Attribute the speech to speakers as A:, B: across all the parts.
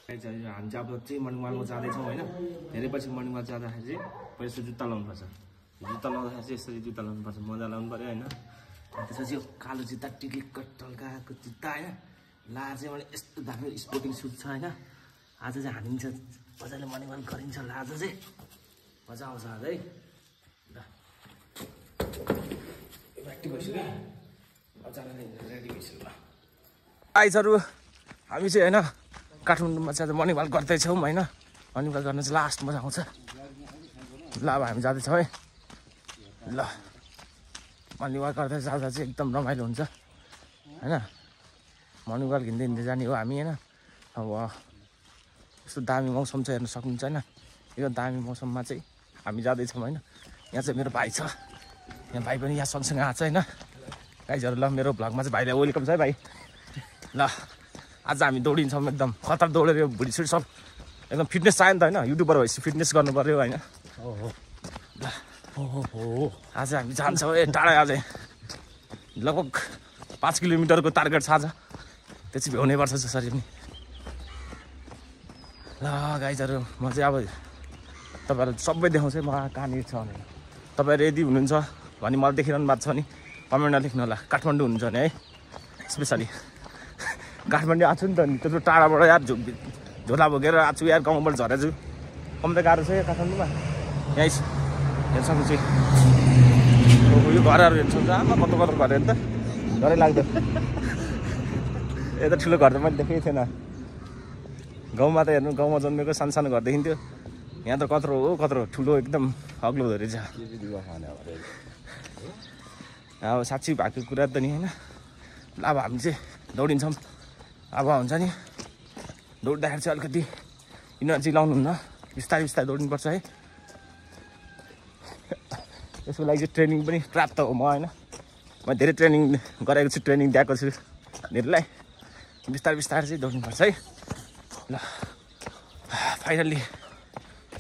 A: हामी चाहिँ अब चाहिँ मर्निङ वाकमा जाँदैछौँ होइन। धेरै पछि मर्निङ वाक जाँदाखेरि चाहिँ पहिला यस्तो जुत्ता लाउनुपर्छ। जुत्ता लाउँदाखेरि चाहिँ यसरी जुत्ता लाउनुपर्छ, मजा लाउनु पऱ्यो होइन। त्यसपछि यो कालो जुत्ता टिलिक्क टल्काएको जुत्ता होइन लाएर चाहिँ मैले यस्तो दामी स्पोर्टिङ सुज छ होइन। आज चाहिँ हानिन्छ मजाले मर्निङ वाक गरिन्छ ल आज चाहिँ मजा आउँछ आज है। ल एक्टिभ भइसक्यो अचानक रेडी भइसक्यो ल आइजहरू। हामी चाहिँ होइन काठमाडौँमा चाहिँ मर्निङ वाक गर्दैछौँ होइन। मर्निङ वाक गर्न चाहिँ लास्ट मजा आउँछ। ल अब हामी जाँदैछौँ है। ल मर्निङ वाक गर्दा जाँदा चाहिँ एकदम रमाइलो हुन्छ होइन। मर्निङ वाक हिँड्दै हिँड्दै जाने हो हामी होइन। अब यस्तो दामी मौसम चाहिँ हेर्न सक्नुहुन्छ होइन। यो दामी मौसममा चाहिँ हामी जाँदैछौँ होइन। यहाँ चाहिँ मेरो भाइ छ, यहाँ भाइ पनि यहाँ सँगसँगै आएको छ होइन। गाइजहरू ल मेरो भ्लगमा चाहिँ भाइलाई वेलकम छ है भाइ। ल आज हामी दौडिन्छौँ एकदम खतरा दौडेर यो भुँडी सुडी सब एकदम फिटनेस चाहियो नि त होइन। युट्युबर भएपछि फिटनेस गर्नु पऱ्यो होइन। ल आज हामी जान्छौँ ए टाढा आज लगभग 5 किलोमिटरको टार्गेट छ आज। त्यो चाहिँ भ्याउनै पर्छ जसरी पनि। ल गाइजहरू म चाहिँ अब तपाईँहरूलाई सबै देखाउँछु म कहाँनिर छ भनेर। तपाईँ रेडी हुनुहुन्छ भने मलाई देखिरहनु भएको छ भने कमेन्टमा लेख्नु होला। काठमाडौँ हुनुहुन्छ भने है स्पेसली काठमाडौँ आएको छु नि त नि त्यत्रो टाढाबाट यार झोला बोकेर आएको छु यार। गाउँबाट झरेछु कम त गाह्रो छ यहाँ काठमाडौँमा। यहीँ हेर्न सक्नुहुन्छ यो घरहरू हेर्न सक्नुहुन्छ। आमा कस्तो कस्तो घर हेर्नु त डरै लाग्दो। यता ठुलो घर त मैले देखेकै थिएन। गाउँमा त हेर्नु गाउँमा जन्मेको सानो सानो घर देखिन्थ्यो। यहाँ त कत्रो हो कत्रो ठुलो एकदम अग्लो हुँदो रहेछ। अब साँच्ची भएको कुरा त नि होइन। ल अब हामी चाहिँ दौडिन्छौँ। अब हुन्छ नि दौड्दाखेरि चाहिँ अलिकति इनर्जी लाउनुहुन्न, बिस्तारै बिस्तारै दौडिनुपर्छ है। यसको लागि चाहिँ ट्रेनिङ पनि प्राप्त हो म होइन। म धेरै ट्रेनिङ गरेको छु, ट्रेनिङ दिएको छु धेरैलाई। बिस्तारै बिस्तारै चाहिँ दौड्नुपर्छ है। ल फाइनल्ली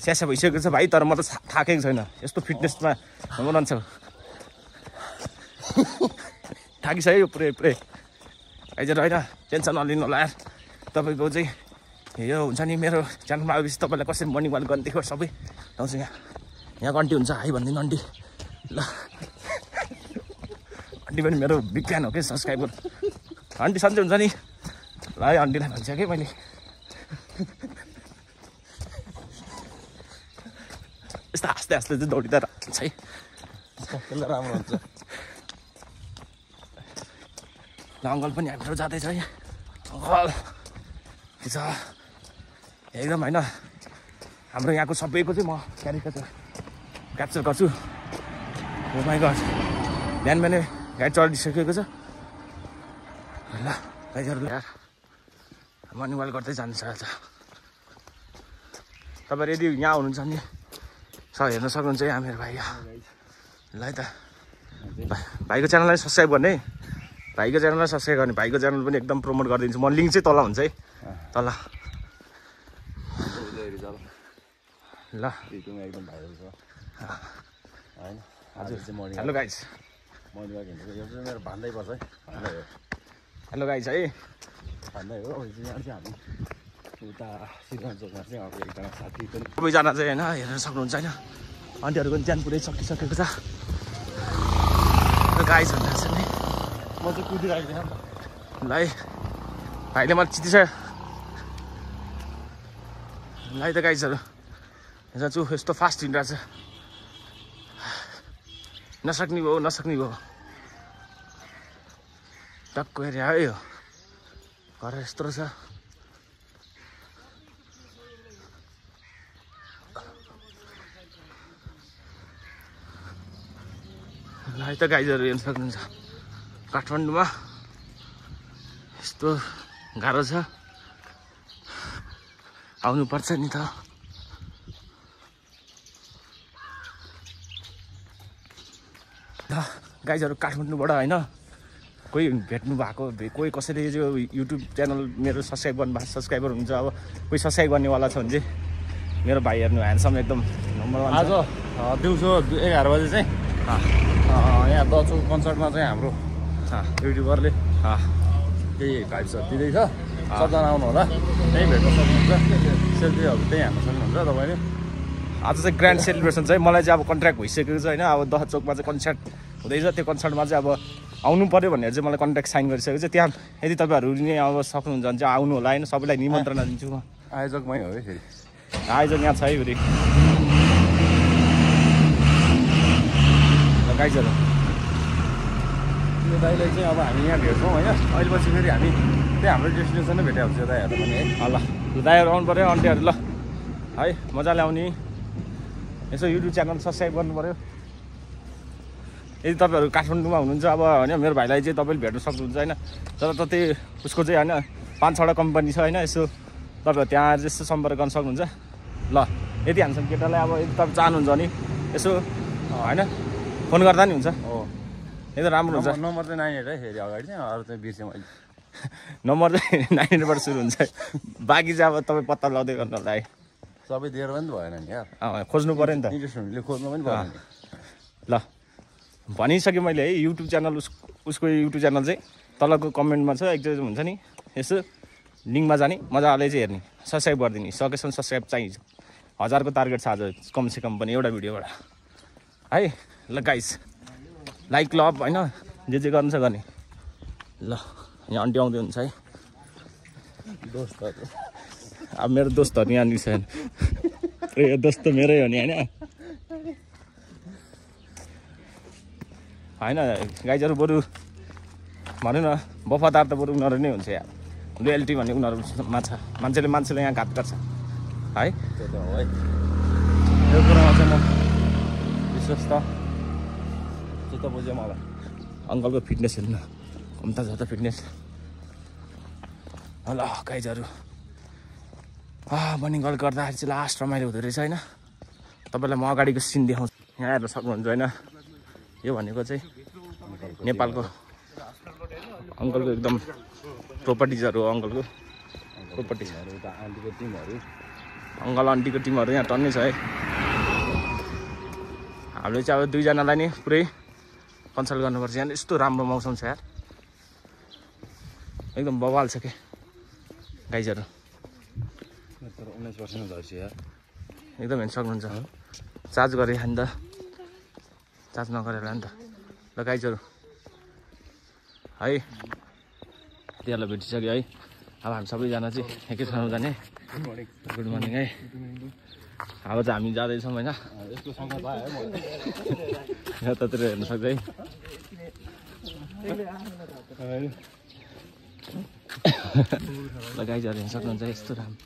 A: स्यासा भइसकेको छ भाइ। तर म त थाकेको छैन। यस्तो फिटनेसमा रहन्छ थाकिसक्यो पुरै पुरै आइजहरू होइन। टेन्सन नलिनु होला यार। तपाईँको चाहिँ यो हुन्छ नि मेरो च्यानलमा आएपछि तपाईँलाई कसरी मर्निङ वाक गर्ने देख्यो सबै आउँछ। यहाँ घन्टी हुन्छ हाई भनिदिनु घन्टी। ल घन्टी पनि मेरो बिग फ्यान हो कि सब्सक्राइबर। घन्टी सन्चै हुन्छ नि ल है घन्टीलाई भन्छ कि मैले। यस्तो आस्ते आस्ते चाहिँ दौडिँदा छ है राम्रो हुन्छ। ल अङ्कल पनि हामीहरू जाँदैछ है। अङ्कल के छ एकदम होइन। हाम्रो यहाँको सबैको चाहिँ म क्याप्चर गर्छु। ओ माइ गड बिहान बिहानै गाडी चढिसकेको छ। ल गाइजहरू यार मर्निङ वाक गर्दै जान्छ आज। तपाईँ रेडी यहाँ हुनुहुन्छ नि सर हेर्न सक्नुहुन्छ यहाँ मेरो भाइ। ल है त भाइको च्यानललाई सब्सक्राइब गर्ने है। भाइको च्यानललाई सब्सक्राइब गर्ने। भाइको च्यानल पनि एकदम प्रमोट गरिदिन्छु म। लिङ्क चाहिँ तल हुन्छ है तल। ल
B: एकदम भाइरल छ होइन।
A: हजुर हेलो गाइज
B: मर्निङ वाक हिँडेको यो चाहिँ मेरो भन्दै पर्छ है।
A: हेलो गाइज है
B: भन्दै हो। यहाँ चाहिँ हामी उता सिद्धान्त चोकमा चाहिँ अब एकजना साथी पनि
A: सबैजना चाहिँ होइन हेर्न सक्नुहुन्छ होइन। आन्टीहरूको पनि ज्यान पुरै सकिसकेको छ। गाइज भन्दा छ नि
B: म चाहिँ कुदिरहेको थिएन नि त।
A: ल है भाइले मलाई चितिसक्यो। ल है त गाइजहरू हेर्छ छु यस्तो फास्ट हिँडिरहेको छ। नसक्ने भयो नसक्ने भयो। टक्क एरिया है यो घर यस्तो रहेछ। ल है त गाइजहरू हेर्न सक्नुहुन्छ काठमाडौँमा यस्तो गाह्रो छ। आउनुपर्छ नि त। ल गाइजहरू काठमाडौँबाट होइन कोही भेट्नु भएको कोही कसैले यो युट्युब च्यानल मेरो सब्सक्राइब गर्नु भएको सब्सक्राइबर हुन्छ। अब कोही सब्सक्राइब गर्नेवाला छ भने चाहिँ मेरो भाइ हेर्नु ह्यान्डसम एकदम नम्बर 1
B: आज दिउँसो 11 बजे चाहिँ यहाँ दचौक कन्सर्टमा चाहिँ हाम्रो युट्युबरले केही भाइब्सहरू दिँदैछ। सबजना आउनु होला त्यहीँ भेट्न सक्नुहुन्छ सेल्फीहरू त्यहीँ हान्न सक्नुहुन्छ तपाईँले
A: आज चाहिँ ग्रान्ड सेलिब्रेसन चाहिँ मलाई चाहिँ अब कन्ट्र्याक्ट भइसकेको छ होइन अब दह चोकमा चाहिँ कन्सर्ट हुँदैछ त्यो कन्सर्टमा चाहिँ अब आउनु पऱ्यो भनेर चाहिँ मलाई कन्ट्र्याक्ट साइन गरिसकेको छ त्यहाँ यदि तपाईँहरू नै अब सक्नुहुन्छ भने चाहिँ आउनु होला होइन सबैलाई निमन्त्रणा दिन्छु म
B: आयोजकमै हो है फेरि
A: आयोजक यहाँ छ है फेरि गाइजहरू
B: यो दाइलाई चाहिँ अब हामी यहाँ भेट्छौँ होइन अहिले पछि फेरि हामी त्यही हाम्रो डेस्टिनेसनै भेटेको हुन्छ दाइहरू पनि है
A: ल दाइहरू आउनु पऱ्यो आन्टीहरू ल है मजाले आउने यसो युट्युब च्यानल सब्सक्राइब गर्नु पऱ्यो यदि तपाईँहरू काठमाडौँमा हुनुहुन्छ अब होइन मेरो भाइलाई चाहिँ तपाईँले भेट्न सक्नुहुन्छ होइन जताततै उसको चाहिँ होइन 5-6वटा कम्पनी छ होइन यसो तपाईँहरू त्यहाँ यसो सम्पर्क गर्न सक्नुहुन्छ ल यदि हामीसँग केटालाई अब यदि तपाईँ चाहनुहुन्छ भने यसो होइन फोन गर्दा नि हुन्छ
B: हो
A: एकदम राम्रो हुन्छ
B: नम्बर चाहिँ 98 है फेरि अगाडि चाहिँ अरू चाहिँ बिर्सेँ मैले
A: नम्बर चाहिँ 98बाट सुरु हुन्छ बाँकी चाहिँ अब तपाईँ पत्ता लगाउँदै गर्नु होला है
B: सबै दिएर पनि भएन नि यार
A: खोज्नु पऱ्यो नि त
B: इन्ट्रेस्ट हुनेले खोज्नु पनि पऱ्यो नि
A: ल भनिसकेँ मैले है युट्युब च्यानल उसको युट्युब च्यानल चाहिँ तलको कमेन्टमा छ एकचोटि हुन्छ नि यसो लिङ्कमा जाने मजाले चाहिँ हेर्ने सब्सक्राइब गरिदिने सकेसम्म सब्सक्राइब चाहिन्छ 1000को टार्गेट छ आज कमसेकम पनि एउटा भिडियोबाट है ल गाइस लाइक लभ होइन जे गर्नु छ गर्ने ल यहाँ आन्टी आउँदै हुन्छ है
B: दोस्तहरू
A: अब मेरो दोस्तहरू यहाँनिर छैन यो दोस्त त मेरै हो नि होइन होइन गाइजहरू बरु भनौँ न वफादार त बरु उनीहरू नै हुन्छ यार लोयल्टी भन्ने उनीहरूमा छ मान्छेले यहाँ घात गर्छ है
B: त्यो त हो है
A: यो कुरामा चाहिँ म विश्वास त
B: बुझ्यो मलाई
A: अङ्कलको फिटनेस हेर्नु न कम्ता छ त फिटनेस ल गाइजहरू बनिङ गल गर्दाखेरि चाहिँ लास्ट रमाइलो हुँदो रहेछ होइन तपाईँलाई म अगाडिको सिन देखाउँछु यहाँ हेर्न सक्नुहुन्छ होइन यो भनेको चाहिँ नेपालको अङ्कलको एकदम प्रोपर्टिजहरू हो अङ्कलको प्रोपर्टिजहरू
B: उता आन्टीको टिमहरू
A: अङ्कल आन्टीको टिमहरू यहाँ टन्नै छ है हामीले चाहिँ अब दुईजनालाई नै पुरै कन्सल्ट गर्नुपर्छ यहाँ यस्तो राम्रो मौसम छ यार एकदम बवाल छ के गाइजहरू
B: 19% भएपछि यार
A: एकदम हेर्न सक्नुहुन्छ चार्ज गरेँ नि त चार्ज नगरेर नि त ल गाइजहरू है त्यहाँलाई भेटिसक्यो है अब हामी सबैजना चाहिँ एकैछिनमा जाने गुड मर्निङ है अब चाहिँ हामी जाँदैछौँ होइन
B: यस्तो सँगै पाएँ है मैले
A: यतातिर हेर्न सक्छ है ल गाइजहरू हेर्न सक्नुहुन्छ यस्तो राम्रो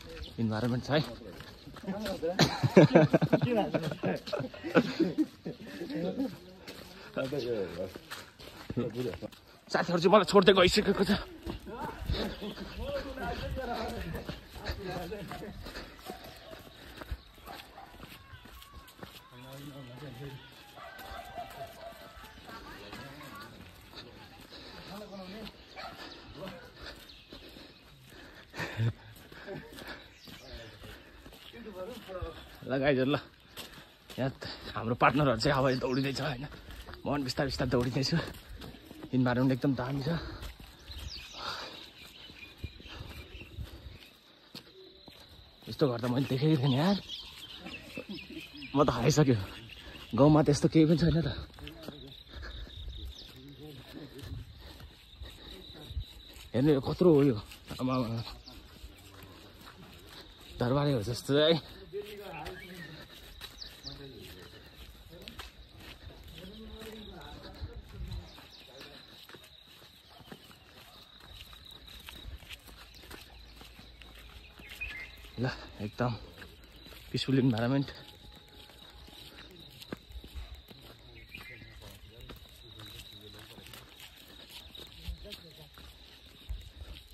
A: इन्भाइरोमेन्ट छ है साथीहरू चाहिँ मलाई छोड्दै गइसकेको छ ल गाइजहरू ल यहाँ हाम्रो पार्टनरहरू चाहिँ अब दौडिँदैछ होइन म पनि बिस्तारै बिस्तारै दौडिँदैछु इन्भाइरोमेन्ट एकदम दामी छ यस्तो घर त मैले देखेको थिएन यार म त हराइसक्यो गाउँमा त यस्तो केही पनि छैन त हेर्नु यो कत्रो हो यो आमा दरबारै हो जस्तो है ल एकदम पिसफुल इन्भाइरोमेन्ट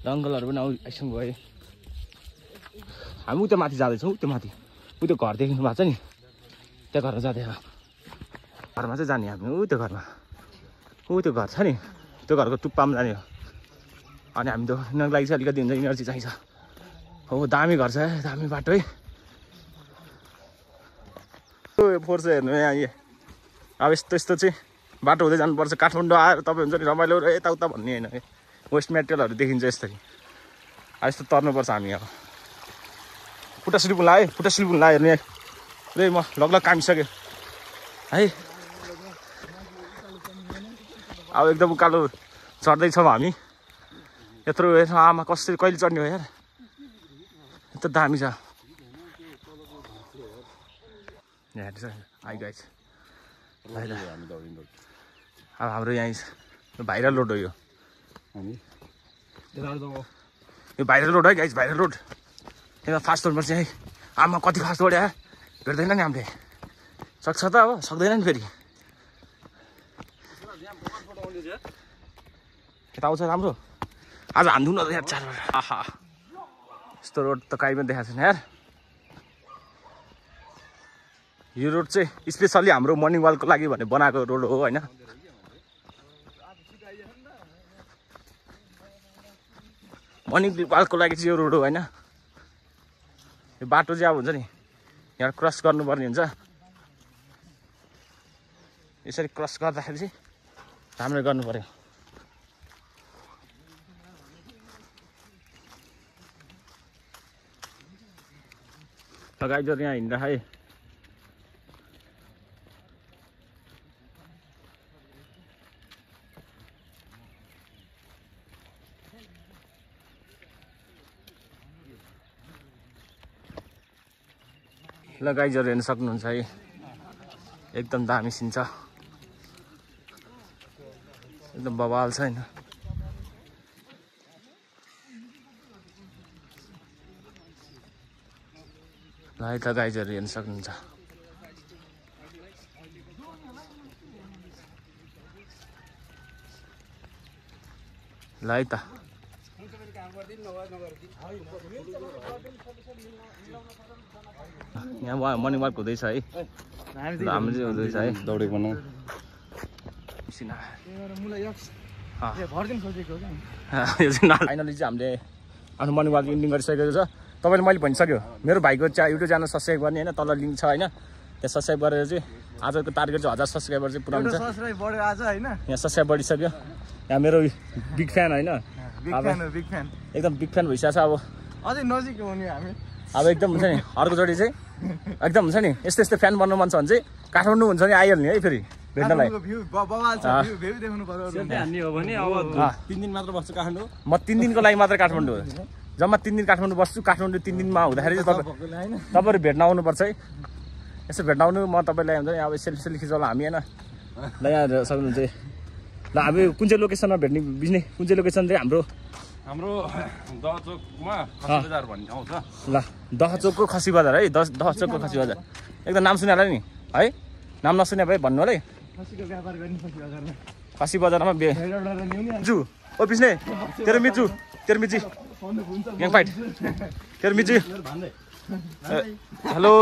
A: अङ्कलहरू पनि आइसक्नु भयो हामी उता माथि जाँदैछौँ त्यो माथि त्यो घर देख्नु भएको छ नि त्यो घरमा जाँदै घरमा चाहिँ जाने हामी त्यो घरमा त्यो घर छ नि त्यो घरको टुप्पामा जाने हो अनि हामी त यिनीहरूको लागि चाहिँ अलिकति हुन्छ इनर्जी चाहिन्छ हो दामी घर छ दामी बाटो है फोर्स हेर्नु यहाँ अब यस्तो चाहिँ बाटो हुँदै जानुपर्छ काठमाडौँ आएर तपाईँ हुन्छ नि रमाइलो र यताउता भन्ने होइन वेस्ट मेटेरियलहरू देखिन्छ यसरी यस्तो तर्नुपर्छ हामी अब फुटा स्लिप लाग्यो हेर्नु रे म लगलग कामिसक्यो है अब एकदम उकालो चढ्दैछौँ हामी यत्रो हेर्नु आमा कसरी कहिले चढ्ने हो यार यस्तो दामी छ आइ गाइस अब हाम्रो यहीँ भाइरल रोड हो यो भाइरल रोड है गाइस भाइरल रोड यता फास्ट रोडपर्छ है आमा कति फास्ट रोड यार भेट्दैन नि हामीले सक्छ त अब सक्दैन नि फेरि यता आउँछ राम्रो आज हान्थ्यौँ न यार चारबाट आहा यस्तो रोड त कहीँ पनि देखाएको छैन यार यो रोड चाहिँ स्पेसल्ली हाम्रो मर्निङ वाकको लागि भने बनाएको रोड हो होइन मर्निङ वाकको लागि चाहिँ यो रोड हो होइन यो बाटो चाहिँ अब हुन्छ नि यहाँ क्रस गर्नुपर्ने हुन्छ यसरी क्रस गर्दाखेरि चाहिँ राम्रै गर्नु पर्यो गाइजहरू यहाँ हिँड्दा है ल गाइजहरू हेर्न सक्नुहुन्छ है एकदम दामी सिन छ एकदम बवाल छ होइन ल है त गाइजहरू हेर्न सक्नुहुन्छ ल है त यहाँ मर्निङ वाक हुँदैछ है हाम्रो चाहिँ हुँदैछ है
B: दौडेको बनाऊ
A: फाइनली चाहिँ हामीले आफ्नो मर्निङ वाक इन्डिङ गरिसकेको छ तपाईँले मैले भनिसक्यो मेरो भाइको युट्युब च्यानल सब्सक्राइब गर्ने होइन तल लिङ्क छ होइन त्यहाँ सब्सक्राइब गरेर चाहिँ आजको टार्गेट चाहिँ 1000 सब्सक्राइबर चाहिँ पुऱ्याउनु छ यहाँ सब्सक्राइब बढिसक्यो यहाँ मेरो बिग फ्यान होइन एकदम बिग फ्यान भइसकेको छ अब
C: अझै नजिक हो नि हामी
A: अब एकदम हुन्छ नि अर्कोचोटि चाहिँ एकदम हुन्छ नि यस्तो यस्तो फ्यान बन्नु मन छ भने चाहिँ काठमाडौँ हुन्छ नि आइहाल्ने है फेरि भेट्नलाई
B: 3 दिन मात्र बस्छु काठमाडौँ
A: म 3 दिनको लागि मात्र काठमाडौँ हो जम्मा 3 दिन काठमाडौँ बस्छु काठमाडौँ 3 दिनमा हुँदाखेरि चाहिँ तपाईँहरू भेट्न आउनुपर्छ है यसो भेट्न आउनु म तपाईँलाई हुन्छ नि अब सेल्फी खिचाउला हामी होइन ल यहाँ सक्नुहुन्छ ल हामी कुन चाहिँ लोकेसनमा भेट्ने बुझ्ने कुन चाहिँ लोकेसन चाहिँ
B: हाम्रो दहचोकमा खसी बजार भन्ने ठाउँ छ
A: ल दहचोकको खसी बजार है दहचोकको खसी बजार एकदम नाम सुने होला नि है नाम नसुने भए भन्नु होला है खसी बजारमा मिजु ओ पिस्ने तेरो मिजी ग्याङ फाइट तेरो मिजी हेलो